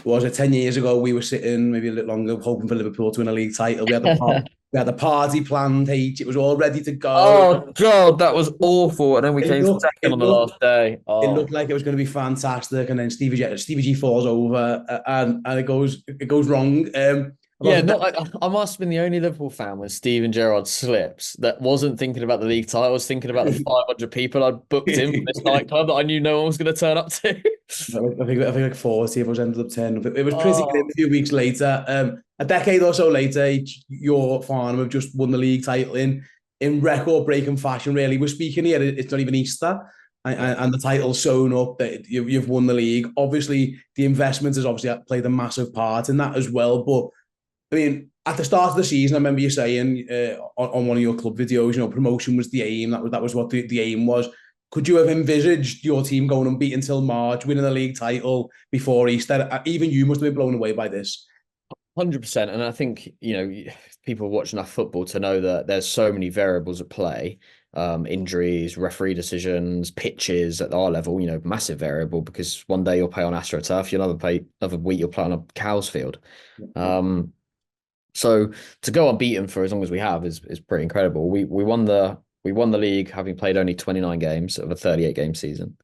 was it 10 years ago? We were sitting maybe a little longer, hoping for Liverpool to win a league title. We had the party planned. It was all ready to go. Oh God, that was awful. And then we It came looked, second on it the looked, last day. it Oh. looked like it was going to be fantastic, and then Stevie G falls over, and it goes wrong. About Yeah, a not I must have been the only Liverpool fan when Steven Gerrard slips that wasn't thinking about the league title. I was thinking about the 500 people I'd booked in for this decade. nightclub that I knew no one was going to turn up to. I think like 40 of us ended up 10. It was pretty grim Oh, a few weeks later. A decade or so later, your Farnham have just won the league title in record-breaking fashion, really. We're speaking here, it's not even Easter, and, yeah. and the title's sewn up that you've won the league. Obviously, the investment has obviously played a massive part in that as well. But, I mean, at the start of the season, I remember you saying on one of your club videos, promotion was the aim. That was what the aim was. Could you have envisaged your team going unbeaten until March, winning the league title before Easter? Even you must have been blown away by this. 100%. And I think, people watch enough football to know that there's so many variables at play. Injuries, referee decisions, pitches at our level, massive variable because one day you'll play on AstroTurf, another week you'll play on a cow's field. Um, so to go unbeaten for as long as we have is pretty incredible. We won the league having played only 29 games of a 38 game season.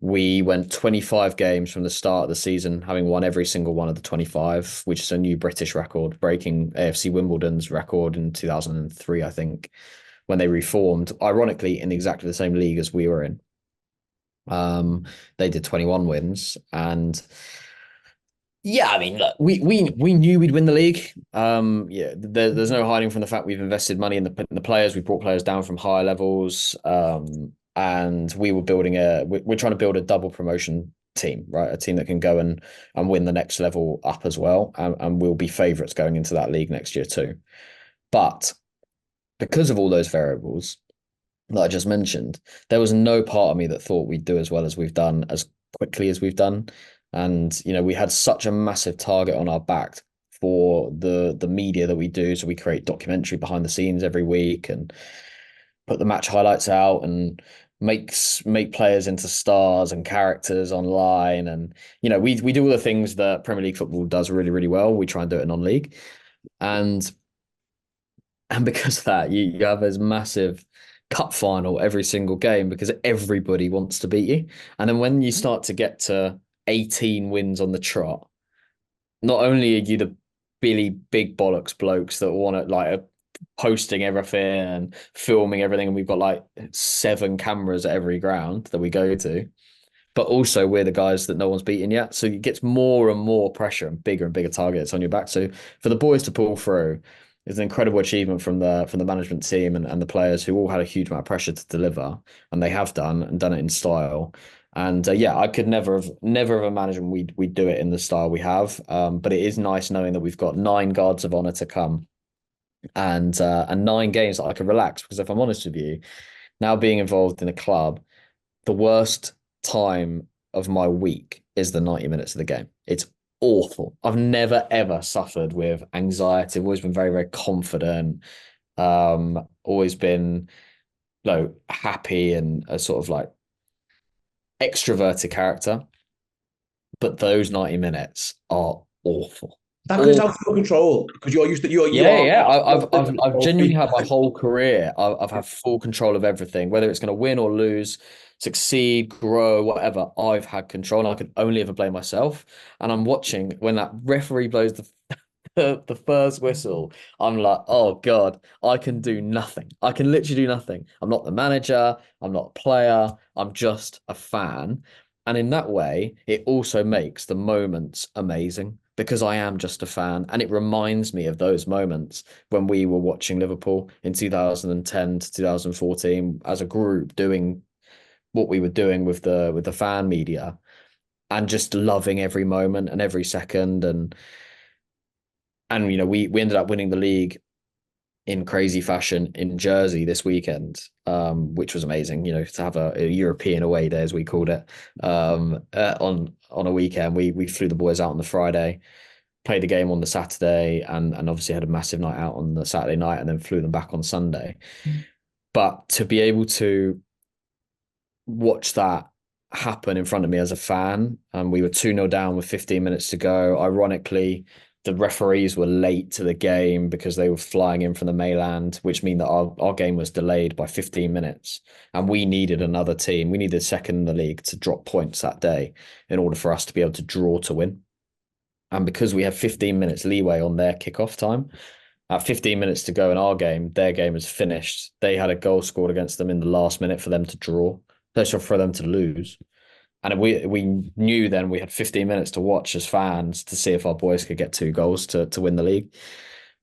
We went 25 games from the start of the season, having won every single one of the 25, which is a new British record, breaking AFC Wimbledon's record in 2003, I think, when they reformed, ironically, in exactly the same league as we were in. They did 21 wins. And yeah, I mean, look, we knew we'd win the league. Yeah, there's no hiding from the fact we've invested money in the players. We brought players down from higher levels, and we're trying to build a double promotion team, right? A team that can go and win the next level up as well, and we'll be favourites going into that league next year too. But because of all those variables that I just mentioned, there was no part of me that thought we'd do as well as we've done, as quickly as we've done. And we had such a massive target on our back for the media that we do. So we create documentary behind the scenes every week and put the match highlights out and make players into stars and characters online. And we do all the things that Premier League football does really, really well. We try and do it in non-league. And because of that, you have this massive cup final every single game because everybody wants to beat you. And then when you start to get to 18 wins on the trot, not only are you the Billy Big Bollocks blokes that want to posting everything and filming everything, and we've got like 7 cameras at every ground that we go to, but also we're the guys that no one's beaten yet. So it gets more and more pressure and bigger targets on your back. So for the boys to pull through is an incredible achievement from the management team and the players who all had a huge amount of pressure to deliver, and they have done it in style. And yeah, I could never have imagined we'd do it in the style we have. But it is nice knowing that we've got 9 guards of honor to come and 9 games that I can relax. Because if I'm honest with you, now being involved in a club, the worst time of my week is the 90 minutes of the game. It's awful. I've never ever suffered with anxiety. I've always been very, very confident. Always been happy and a sort of like extroverted character. But those 90 minutes are awful. That because it's Awful. out of control. Because you're used to you Yeah, are yeah. I've genuinely the had my whole career. I've had full control of everything, whether it's going to win or lose, succeed, grow, whatever. I've had control, and I can only ever blame myself. And I'm watching when that referee blows the first whistle. I'm like, oh God, I can do nothing. I can literally do nothing. I'm not the manager. I'm not a player. I'm just a fan. And in that way, it also makes the moments amazing because I am just a fan. And it reminds me of those moments when we were watching Liverpool in 2010 to 2014 as a group doing what we were doing with the fan media and just loving every moment and every second. And we ended up winning the league in crazy fashion in Jersey this weekend, which was amazing. To have a European away day as we called it, on a weekend. We flew the boys out on the Friday, played the game on the Saturday, and obviously had a massive night out on the Saturday night, and then flew them back on Sunday. But to be able to watch that happen in front of me as a fan. And we were 2-0 down with 15 minutes to go. Ironically, the referees were late to the game because they were flying in from the mainland, which mean that our game was delayed by 15 minutes. And we needed another team. We needed second in the league to drop points that day in order for us to be able to draw to win. And because we had 15 minutes leeway on their kickoff time, at 15 minutes to go in our game, their game was finished. They had a goal scored against them in the last minute for them to draw, for them to lose. And we knew then we had 15 minutes to watch as fans to see if our boys could get 2 goals to win the league.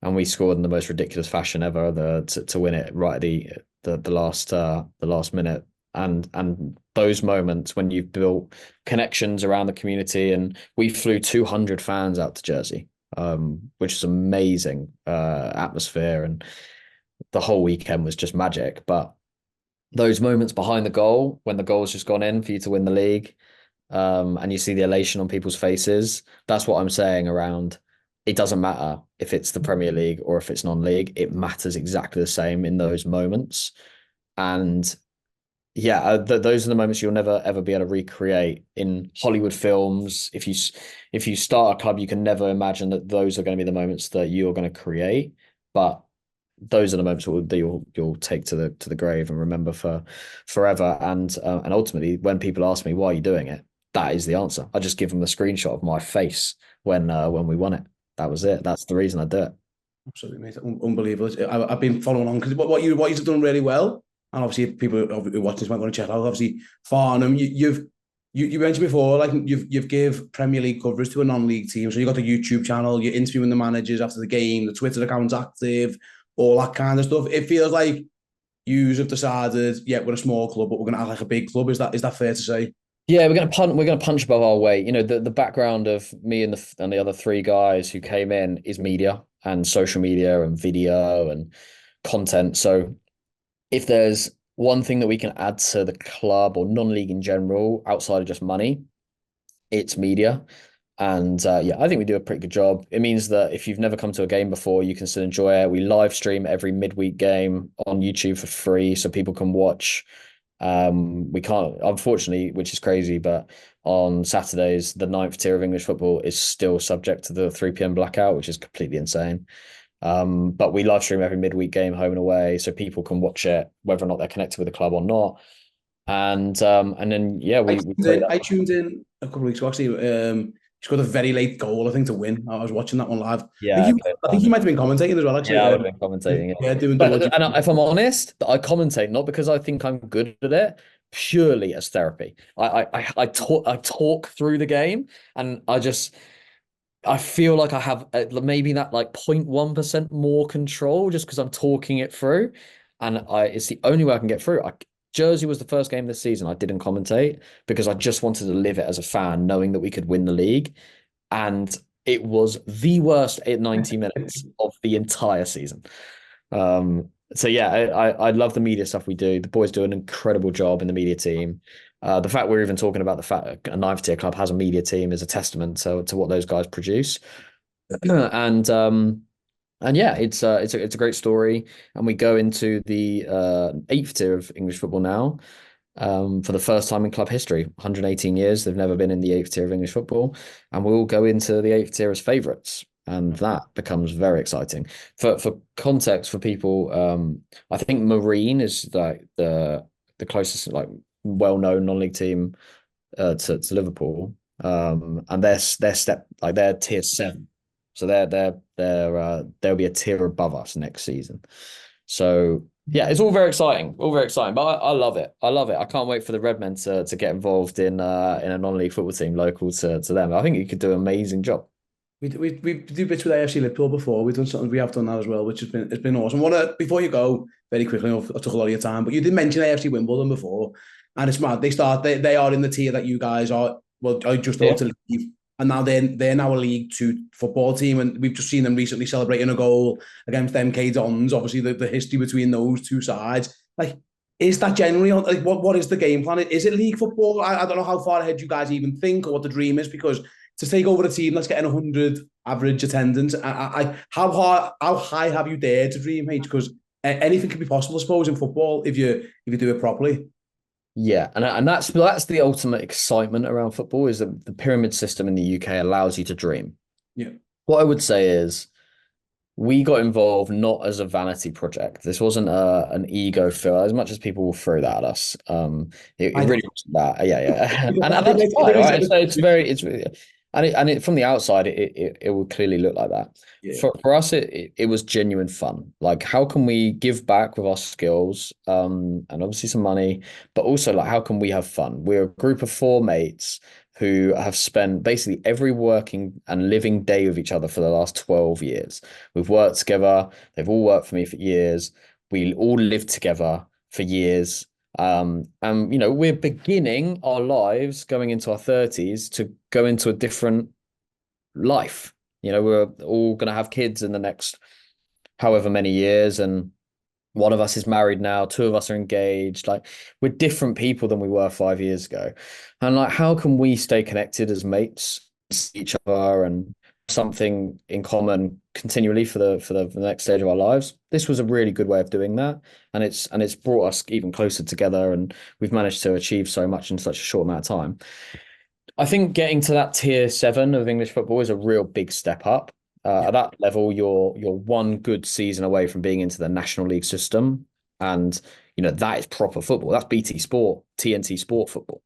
And we scored in the most ridiculous fashion ever to win it right at the last minute. And those moments when you've built connections around the community, and we flew 200 fans out to Jersey, which is amazing atmosphere, and the whole weekend was just magic. But those moments behind the goal, when the goal's just gone in for you to win the league, and you see the elation on people's faces, that's what I'm saying around. It doesn't matter if it's the Premier League or if it's non-league. It matters exactly the same in those moments. And yeah, those are the moments you'll never ever be able to recreate in Hollywood films. If you start a club, you can never imagine that those are going to be the moments that you're going to create. But those are the moments that you'll take to the grave and remember for forever. And ultimately, when people ask me why are you doing it, that is the answer. I just give them a screenshot of my face when we won it. That was it. That's the reason I do it. Absolutely, mate. Unbelievable. I've been following on because what you've done really well, and obviously people who watch this might want to check out. Obviously, Farnham, you mentioned before, like you've give Premier League coverage to a non-league team. So you got the YouTube channel, you're interviewing the managers after the game, the Twitter account's active, all that kind of stuff. It feels like you have decided, yeah, we're a small club, but we're going to act like a big club. Is that fair to say? Yeah, we're gonna punch above our weight. You know, the background of me and the other 3 guys who came in is media and social media and video and content. So if there's one thing that we can add to the club or non-league in general, outside of just money, it's media. And yeah, I think we do a pretty good job. It means that if you've never come to a game before, you can still enjoy it. We live stream every midweek game on YouTube for free, so people can watch. We can't, unfortunately, which is crazy, but on Saturdays, the 9th tier of English football is still subject to the 3 p.m. blackout, which is completely insane. But we live stream every midweek game home and away, so people can watch it whether or not they're connected with the club or not. And then yeah, I tuned in a couple of weeks ago. Actually, he scored a very late goal, I think, to win. I was watching that one live. Yeah, I think he might have been commentating as well. Actually, yeah, I would have been commentating it. Yeah, doing But double. and if I'm honest, I commentate not because I think I'm good at it, purely as therapy. I talk through the game, and I feel like I have maybe that like 0.1% more control just because I'm talking it through, and it's the only way I can get through. Jersey was the first game this season I didn't commentate because I just wanted to live it as a fan, knowing that we could win the league, and it was the worst 90 minutes of the entire season. So yeah, I love the media stuff we do. The boys do an incredible job in the media team. The fact we're even talking about the fact a 9th tier club has a media team is a testament to what those guys produce. And yeah, it's a great story. And we go into the 8th tier of English football now. For the first time in club history, 118 years, they've never been in the 8th tier of English football, and we'll go into the 8th tier as favourites, and that becomes very exciting. For context for people, I think Marine is like the closest like well-known non-league team to Liverpool, and they're tier 7, so they'll be a tier above us next season. So yeah, it's all very exciting, But I love it. I can't wait for the Redmen to get involved in a non-league football team local to them. I think you could do an amazing job. We do bits with AFC Liverpool before. We've done something. We have done that as well, which it's been awesome. Before you go, very quickly, I took a lot of your time, but you did mention AFC Wimbledon before, and it's mad. They are in the tier that you guys are. Well, I just about to leave, and now they're now a League Two football team, and we've just seen them recently celebrating a goal against MK Dons. Obviously, the history between those two sides. Like, is that generally like what is the game plan? Is it league football? I don't know how far ahead you guys even think or what the dream is, because to take over a team that's getting 100 average attendance, how high have you dared to dream, H? Because anything can be possible, I suppose, in football if you do it properly. Yeah, and that's the ultimate excitement around football is that the pyramid system in the UK allows you to dream. Yeah. What I would say is we got involved not as a vanity project. This wasn't an ego fill, as much as people will throw that at us. It I really don't. wasn't that. Yeah, yeah, and I think that's I fine, think right? So it's- it's very, it's really, and it from the outside, it will clearly look like that. yeah. For us, it was genuine fun. Like, how can we give back with our skills, and obviously some money, but also like, how can we have fun? We're a group of four mates who have spent basically every working and living day with each other for the last 12 years. We've worked together. They've all worked for me for years. We all lived together for years. And we're beginning our lives going into our 30s to go into a different life. We're all going to have kids in the next however many years, and one of us is married now, two of us are engaged. Like, we're different people than we were 5 years ago. And like, how can we stay connected as mates, see each other and something in common continually for the next stage of our lives? This was a really good way of doing that. And it's brought us even closer together, and we've managed to achieve so much in such a short amount of time. I think getting to that tier 7 of English football is a real big step up. At that level, you're one good season away from being into the National League system, and that is proper football. That's BT Sport, TNT Sport football.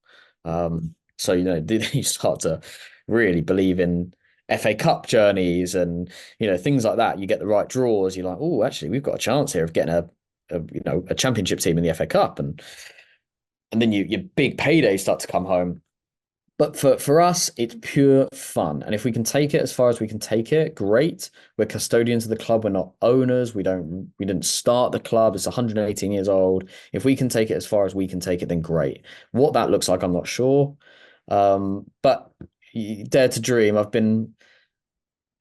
So you start to really believe in FA Cup journeys and things like that. You get the right draws. You're like, oh, actually, we've got a chance here of getting a championship team in the FA Cup, and then your big paydays start to come home. But for us, it's pure fun. And if we can take it as far as we can take it, great. We're custodians of the club. We're not owners. We didn't start the club. It's 118 years old. If we can take it as far as we can take it, then great. What that looks like, I'm not sure. But dare to dream.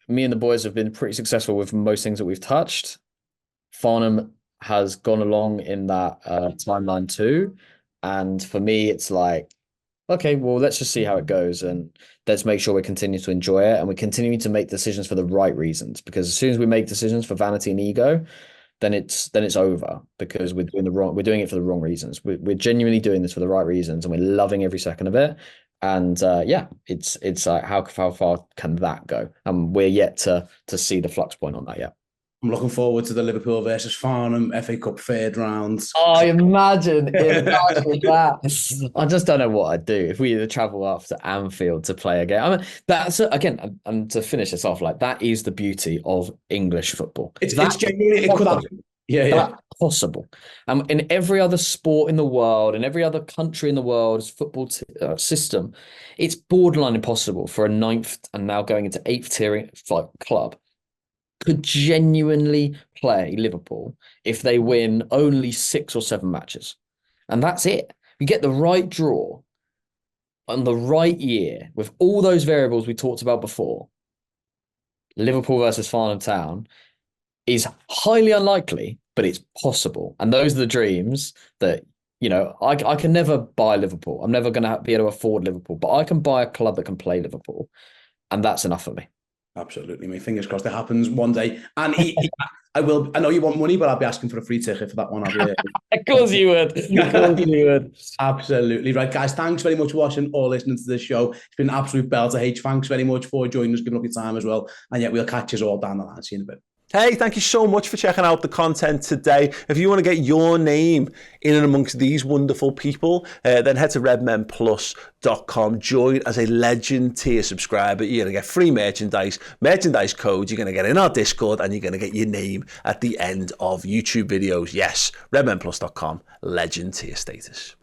Me and the boys have been pretty successful with most things that we've touched. Farnham has gone along in that timeline too. And for me, it's like, okay, well, let's just see how it goes, and let's make sure we continue to enjoy it, and we continue to make decisions for the right reasons. Because as soon as we make decisions for vanity and ego, then it's over, because we're doing it for the wrong reasons. We're genuinely doing this for the right reasons, and we're loving every second of it. And yeah, it's like, how far can that go? And we're yet to see the flux point on that yet. I'm looking forward to the Liverpool versus Farnham FA Cup third round. Oh, imagine that. I just don't know what I'd do if we had to travel up to Anfield to play a game. I mean, that's again, and to finish this off, like, that is the beauty of English football. It's genuinely, it could happen. Yeah, yeah. That's possible. In every other sport in the world, in every other country in the world's football system, it's borderline impossible for a ninth and now going into eighth tier club could genuinely play Liverpool if they win only 6 or 7 matches. And that's it. You get the right draw on the right year with all those variables we talked about before. Liverpool versus Farnham Town is highly unlikely, but it's possible. And those are the dreams that, I can never buy Liverpool. I'm never going to be able to afford Liverpool, but I can buy a club that can play Liverpool. And that's enough for me. Absolutely, mate. Fingers crossed it happens one day. And I will. I know you want money, but I'll be asking for a free ticket for that one. I'll be, of course you would. Of course you would. Absolutely right, guys. Thanks very much for watching or listening to this show. It's been an absolute belter. H, thanks very much for joining us, giving up your time as well. And yet we'll catch you all down the line. See you in a bit. Hey, thank you so much for checking out the content today. If you want to get your name in and amongst these wonderful people, then head to redmenplus.com. Join as a legend tier subscriber. You're going to get free merchandise codes. You're going to get in our Discord, and you're going to get your name at the end of YouTube videos. Yes, redmenplus.com, legend tier status.